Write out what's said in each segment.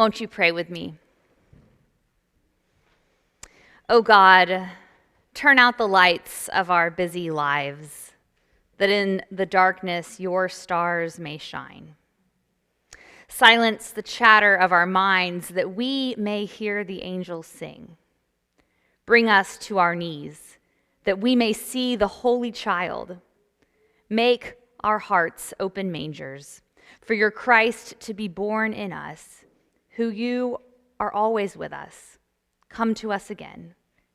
Won't you pray with me? Oh God, turn out the lights of our busy lives, that in the darkness your stars may shine. Silence the chatter of our minds, that we may hear the angels sing. Bring us to our knees, that we may see the Holy Child. Make our hearts open mangers, for your Christ to be born in us, who you are always with us. Come to us again.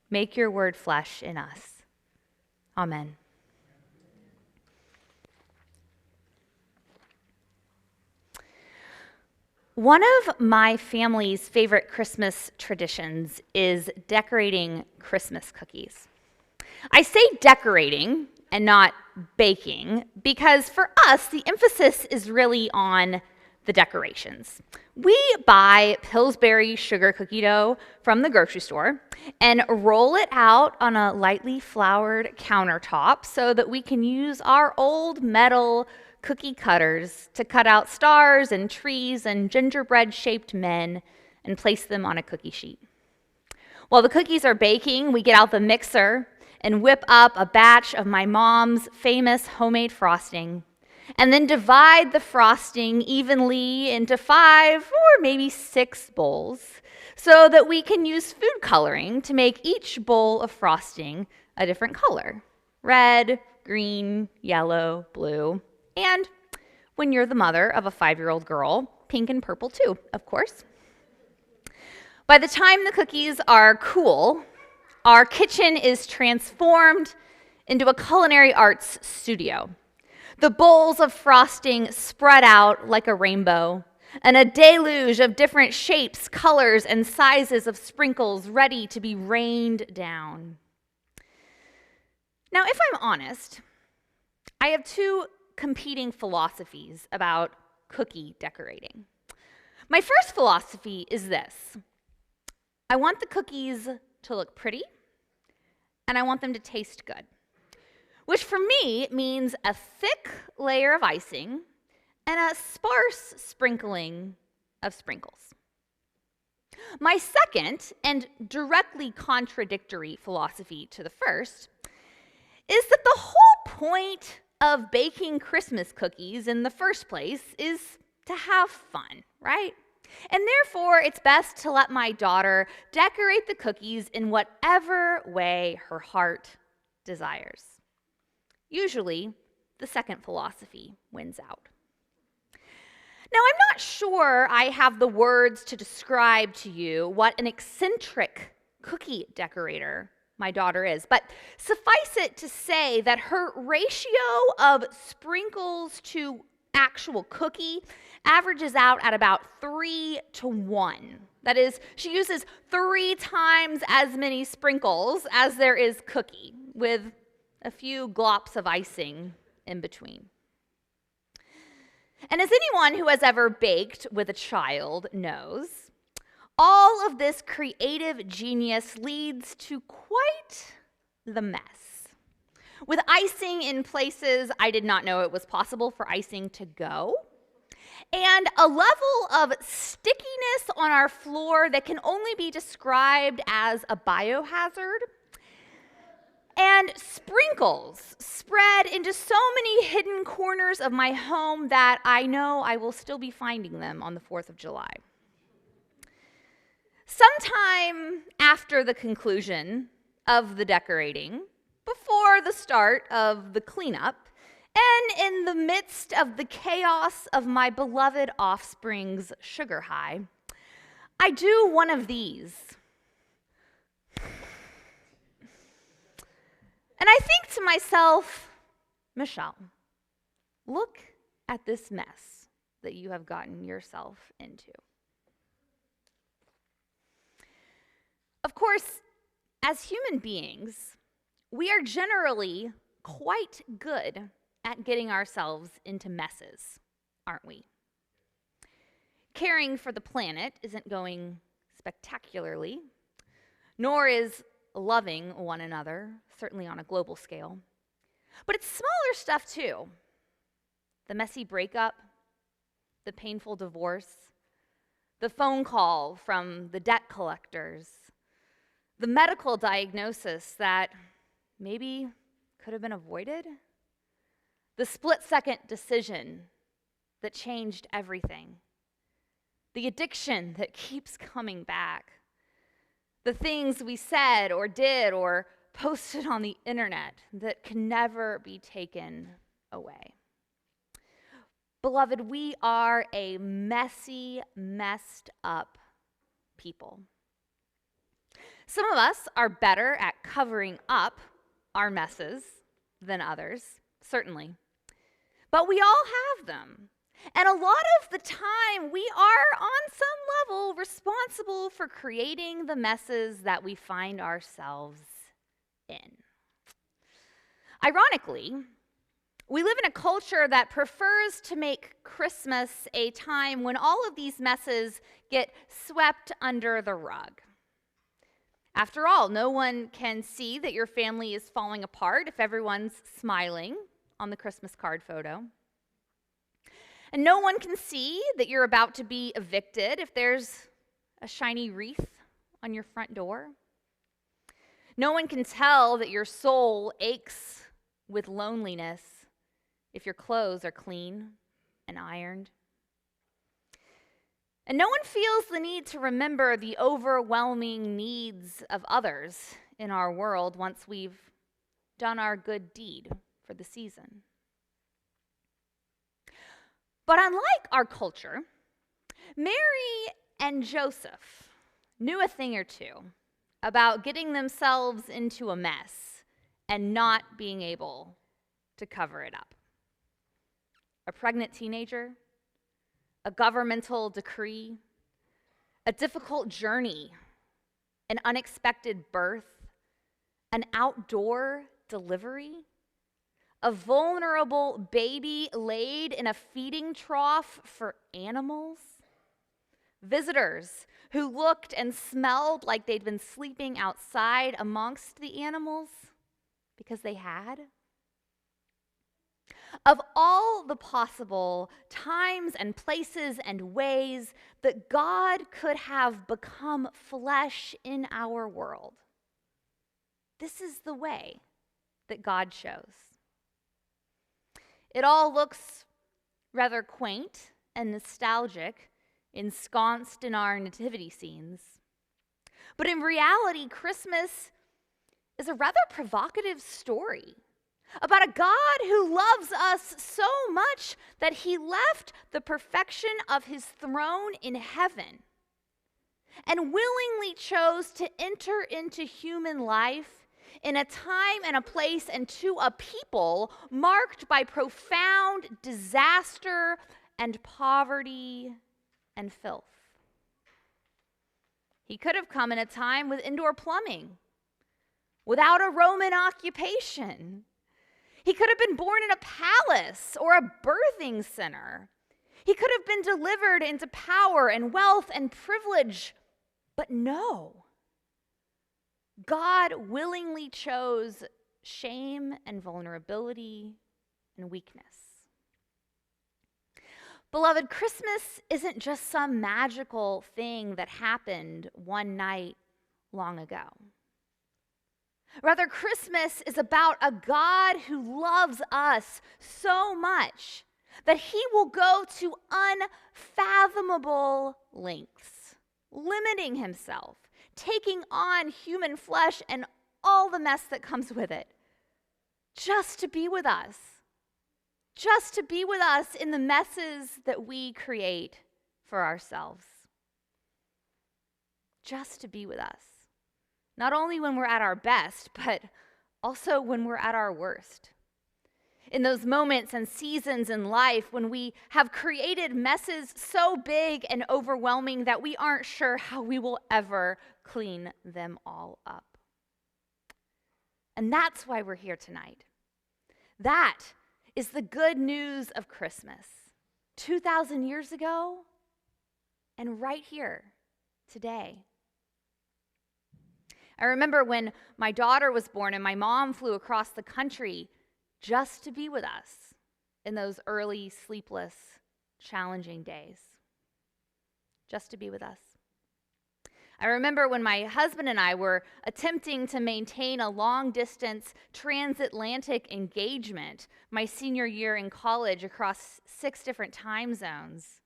Make your word flesh in us. Amen. One of my family's favorite Christmas traditions is decorating Christmas cookies. I say decorating and not baking because for us, the emphasis is really on the decorations. We buy Pillsbury sugar cookie dough from the grocery store and roll it out on a lightly floured countertop so that we can use our old metal cookie cutters to cut out stars and trees and gingerbread-shaped men and place them on a cookie sheet. While the cookies are baking, we get out the mixer and whip up a batch of my mom's famous homemade frosting, and then divide the frosting evenly into 5 or maybe 6 bowls so that we can use food coloring to make each bowl of frosting a different color: red, green, yellow, blue, and when you're the mother of a 5-year-old girl, pink and purple too, of course. By the time the cookies are cool, our kitchen is transformed into a culinary arts studio. The bowls of frosting spread out like a rainbow, and a deluge of different shapes, colors, and sizes of sprinkles ready to be rained down. Now, if I'm honest, I have 2 competing philosophies about cookie decorating. My first philosophy is this: I want the cookies to look pretty, and I want them to taste good, which for me means a thick layer of icing and a sparse sprinkling of sprinkles. My second and directly contradictory philosophy to the first is that the whole point of baking Christmas cookies in the first place is to have fun, right? And therefore, it's best to let my daughter decorate the cookies in whatever way her heart desires. Usually, the second philosophy wins out. Now, I'm not sure I have the words to describe to you what an eccentric cookie decorator my daughter is, but suffice it to say that her ratio of sprinkles to actual cookie averages out at about 3 to 1. That is, she uses 3 times as many sprinkles as there is cookie, with a few glops of icing in between. And as anyone who has ever baked with a child knows, all of this creative genius leads to quite the mess. With icing in places I did not know it was possible for icing to go, and a level of stickiness on our floor that can only be described as a biohazard, and sprinkles spread into so many hidden corners of my home that I know I will still be finding them on the 4th of July. Sometime after the conclusion of the decorating, before the start of the cleanup, and in the midst of the chaos of my beloved offspring's sugar high, I do one of these. And I think to myself, Michelle, look at this mess that you have gotten yourself into. Of course, as human beings, we are generally quite good at getting ourselves into messes, aren't we? Caring for the planet isn't going spectacularly, nor is loving one another, certainly on a global scale. But it's smaller stuff too. The messy breakup, the painful divorce, the phone call from the debt collectors, the medical diagnosis that maybe could have been avoided, the split-second decision that changed everything, the addiction that keeps coming back, the things we said or did or posted on the internet that can never be taken away. Beloved, we are a messy, messed up people. Some of us are better at covering up our messes than others, certainly. But we all have them. And a lot of the time, we are on some level responsible for creating the messes that we find ourselves in. Ironically, we live in a culture that prefers to make Christmas a time when all of these messes get swept under the rug. After all, no one can see that your family is falling apart if everyone's smiling on the Christmas card photo. And no one can see that you're about to be evicted if there's a shiny wreath on your front door. No one can tell that your soul aches with loneliness if your clothes are clean and ironed. And no one feels the need to remember the overwhelming needs of others in our world once we've done our good deed for the season. But unlike our culture, Mary and Joseph knew a thing or two about getting themselves into a mess and not being able to cover it up. A pregnant teenager, a governmental decree, a difficult journey, an unexpected birth, an outdoor delivery, a vulnerable baby laid in a feeding trough for animals, visitors who looked and smelled like they'd been sleeping outside amongst the animals because they had. Of all the possible times and places and ways that God could have become flesh in our world, this is the way that God chose. It all looks rather quaint and nostalgic, ensconced in our nativity scenes. But in reality, Christmas is a rather provocative story about a God who loves us so much that he left the perfection of his throne in heaven and willingly chose to enter into human life in a time and a place and to a people marked by profound disaster and poverty and filth. He could have come in a time with indoor plumbing, without a Roman occupation. He could have been born in a palace or a birthing center. He could have been delivered into power and wealth and privilege, but no. God willingly chose shame and vulnerability and weakness. Beloved, Christmas isn't just some magical thing that happened one night long ago. Rather, Christmas is about a God who loves us so much that he will go to unfathomable lengths, limiting himself, taking on human flesh and all the mess that comes with it, just to be with us, in the messes that we create for ourselves, just to be with us. Not only when we're at our best, but also when we're at our worst. In those moments and seasons in life when we have created messes so big and overwhelming that we aren't sure how we will ever clean them all up. And that's why we're here tonight. That is the good news of Christmas. 2,000 years ago and right here today. I remember when my daughter was born and my mom flew across the country just to be with us in those early, sleepless, challenging days. just to be with us. I remember when my husband and I were attempting to maintain a long-distance transatlantic engagement my senior year in college across 6 different time zones,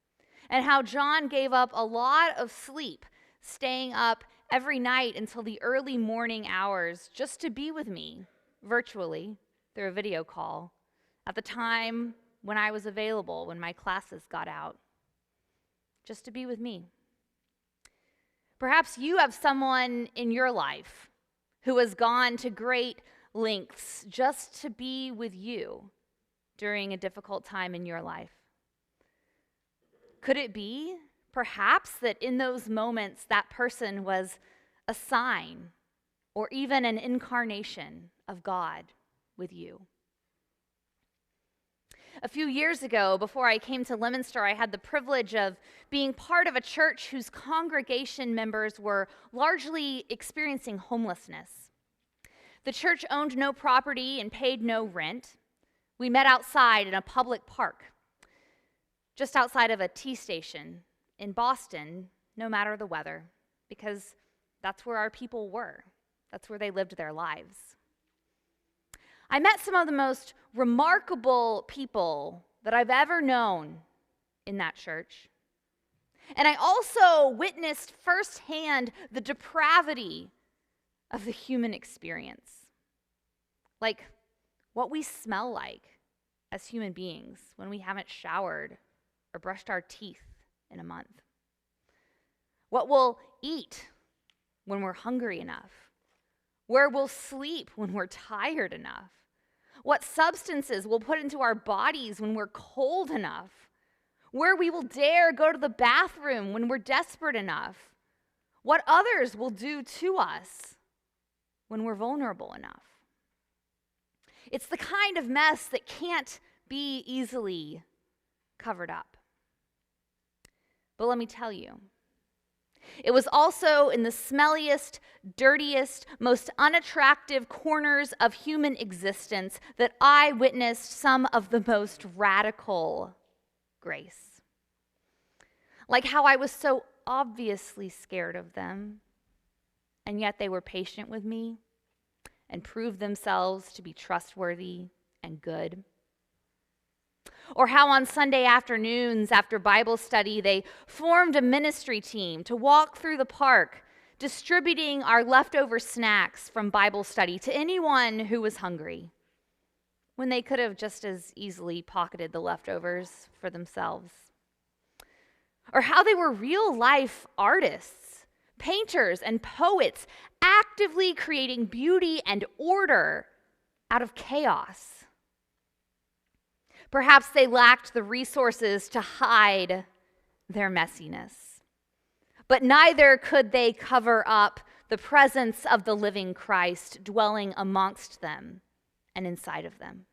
and how John gave up a lot of sleep, staying up every night until the early morning hours just to be with me virtually through a video call at the time when I was available, when my classes got out, just to be with me. Perhaps you have someone in your life who has gone to great lengths just to be with you during a difficult time in your life. Could it be, perhaps, that in those moments that person was a sign or even an incarnation of God with you? A few years ago, before I came to Leominster, I had the privilege of being part of a church whose congregation members were largely experiencing homelessness. The church owned no property and paid no rent. We met outside in a public park, just outside of a T station in Boston, no matter the weather, because that's where our people were. That's where they lived their lives. I met some of the most remarkable people that I've ever known in that church. And I also witnessed firsthand the depravity of the human experience. Like what we smell like as human beings when we haven't showered or brushed our teeth in a month. What we'll eat when we're hungry enough. Where we'll sleep when we're tired enough. What substances we'll put into our bodies when we're cold enough. Where we will dare go to the bathroom when we're desperate enough. What others will do to us when we're vulnerable enough. It's the kind of mess that can't be easily covered up. But let me tell you, it was also in the smelliest, dirtiest, most unattractive corners of human existence that I witnessed some of the most radical grace. Like how I was so obviously scared of them, and yet they were patient with me and proved themselves to be trustworthy and good. Or how on Sunday afternoons after Bible study, they formed a ministry team to walk through the park, distributing our leftover snacks from Bible study to anyone who was hungry, when they could have just as easily pocketed the leftovers for themselves. Or how they were real-life artists, painters, and poets, actively creating beauty and order out of chaos. Perhaps they lacked the resources to hide their messiness, but neither could they cover up the presence of the living Christ dwelling amongst them and inside of them.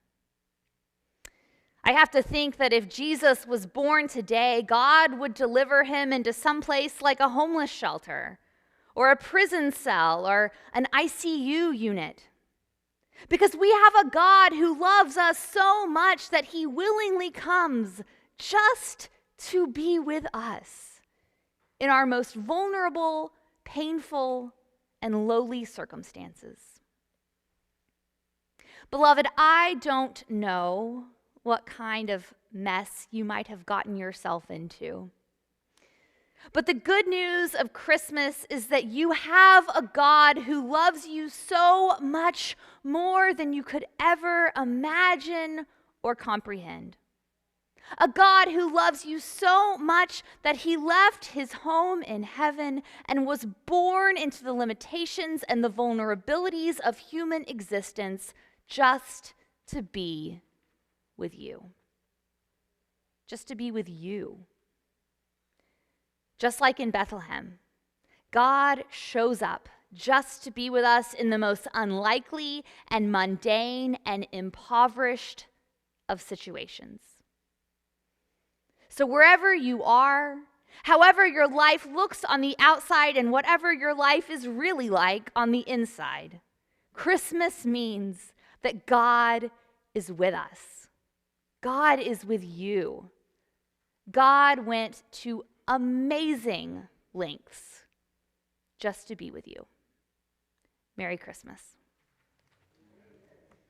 I have to think that if Jesus was born today, God would deliver him into some place like a homeless shelter or a prison cell or an ICU unit. Because we have a God who loves us so much that he willingly comes just to be with us in our most vulnerable, painful, and lowly circumstances. Beloved, I don't know what kind of mess you might have gotten yourself into. But the good news of Christmas is that you have a God who loves you so much more than you could ever imagine or comprehend. A God who loves you so much that he left his home in heaven and was born into the limitations and the vulnerabilities of human existence just to be with you. Just to be with you. Just like in Bethlehem, God shows up just to be with us in the most unlikely and mundane and impoverished of situations. So wherever you are, however your life looks on the outside and whatever your life is really like on the inside, Christmas means that God is with us. God is with you. God went to amazing lengths just to be with you. Merry Christmas.